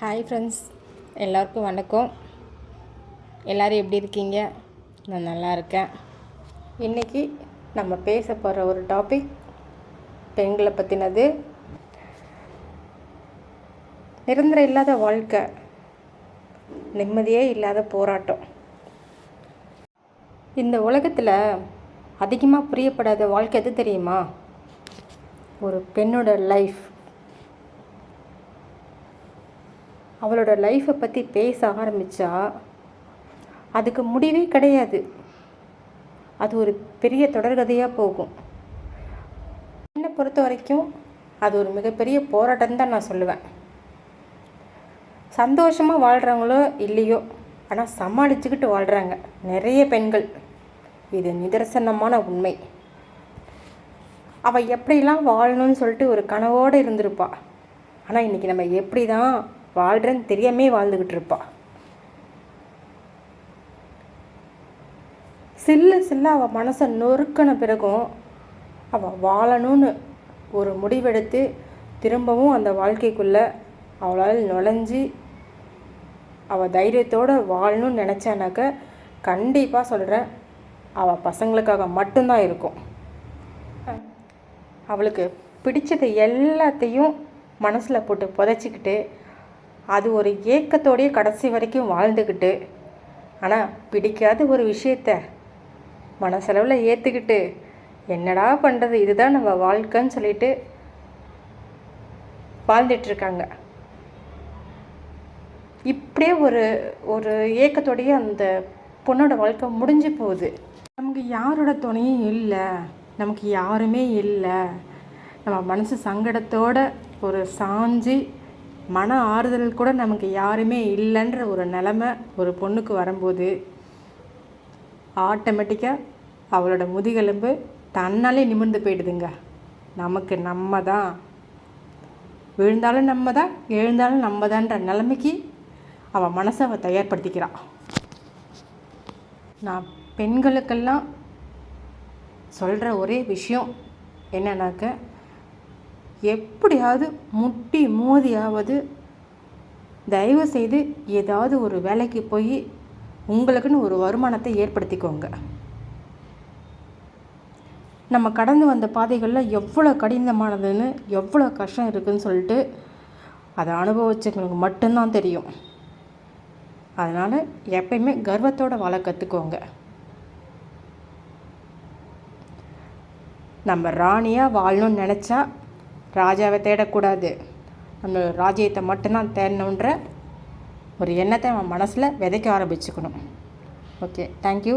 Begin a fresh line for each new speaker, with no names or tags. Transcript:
Hi friends, எல்லோருக்கும் வணக்கம். எல்லோரும் எப்படி இருக்கீங்க? நான் நல்லா இருக்கேன். இன்றைக்கி நம்ம பேச போகிற ஒரு டாபிக் பெண்களை பற்றினது. நிரந்தரம் இல்லாத வாழ்க்கை, நிம்மதியே இல்லாத போராட்டம். இந்த உலகத்தில் அதிகமாக புரியப்படாத வாழ்க்கை எது தெரியுமா? ஒரு பெண்ணோட லைஃப். அவளோட லைஃப்பை பற்றி பேச ஆரம்பித்தா அதுக்கு முடிவே கிடையாது. அது ஒரு பெரிய தொடர்கதையாக போகும். என்னை பொறுத்த வரைக்கும் அது ஒரு மிகப்பெரிய போராட்டம் தான் நான் சொல்லுவேன். சந்தோஷமாக வாழ்கிறவங்களோ இல்லையோ, ஆனால் சமாளிச்சுக்கிட்டு வாழ்கிறாங்க நிறைய பெண்கள். இது நிதர்சனமான உண்மை. அவள் எப்படிலாம் வாழணும்னு சொல்லிட்டு ஒரு கனவோடு இருந்திருப்பாள். ஆனால் இன்றைக்கி நம்ம எப்படி தான் வாழ்கிறேன்னு தெரியாமே வாழ்ந்துக்கிட்டு இருப்பாள். சில்ல அவள் மனசை நொறுக்கின பிறகும் அவள் வாழணும்னு ஒரு முடிவெடுத்து திரும்பவும் அந்த வாழ்க்கைக்குள்ளே அவளால் நுழைஞ்சி அவள் தைரியத்தோடு வாழணும்னு நினச்சானாக்க கண்டிப்பாக சொல்கிறேன், அவள் பசங்களுக்காக மட்டும்தான் இருக்கும். அவளுக்கு பிடிச்சது எல்லாத்தையும் மனசில் போட்டு புதைச்சிக்கிட்டு அது ஒரு ஏக்கத்தோடையே கடைசி வரைக்கும் வாழ்ந்துக்கிட்டு, ஆனால் பிடிக்காத ஒரு விஷயத்த மனசளவில் ஏற்றுக்கிட்டு என்னடா பண்ணுறது, இதுதான் நம்ம வாழ்க்கைன்னு சொல்லிட்டு வாழ்ந்துட்டுருக்காங்க. இப்படியே ஒரு ஏக்கத்தோடையே அந்த பொண்ணோட வாழ்க்கை முடிஞ்சு போகுது. நமக்கு யாரோட துணையும் இல்லை, நமக்கு யாருமே இல்லை, நம்ம மனசு சங்கடத்தோட ஒரு சாஞ்சி மன ஆறுதல் கூட நமக்கு யாருமே இல்லைன்ற ஒரு நிலமை ஒரு பொண்ணுக்கு வரும்போது ஆட்டோமேட்டிக்காக அவளோட முதுகெலும்பு தன்னாலே நிமிர்ந்து போயிடுதுங்க. நமக்கு நம்ம தான், விழுந்தாலும் நம்ம தான், எழுந்தாலும் நம்ம தான்ற நிலைமைக்கு அவள் மனசை அவள் தயார்படுத்திக்கிறாள். நான் பெண்களுக்கெல்லாம் சொல்கிற ஒரே விஷயம் என்னன்னாக்க, எப்படியாவது முட்டி மோதியாவது தயவு செய்து ஏதாவது ஒரு வேலைக்கு போய் உங்களுக்குன்னு ஒரு வருமானத்தை ஏற்படுத்திக்கோங்க. நம்ம கடந்து வந்த பாதைகளில் எவ்வளோ கடினமானதுன்னு, எவ்வளோ கஷ்டம் இருக்குதுன்னு சொல்லிட்டு அதை அனுபவிச்சவங்களுக்கு மட்டும்தான் தெரியும். அதனால் எப்பயுமே கர்வத்தோடு வாழ கற்றுக்கோங்க. நம்ம ராணியாக வாழணும்னு நினச்சா ராஜாவை தேடக்கூடாது, நம்ம ராஜ்யத்தை மட்டும்தான் தேடணுன்ற ஒரு எண்ணத்தை நம்ம மனசில் விதைக்க ஆரம்பிச்சுக்கணும். Okay, thank you.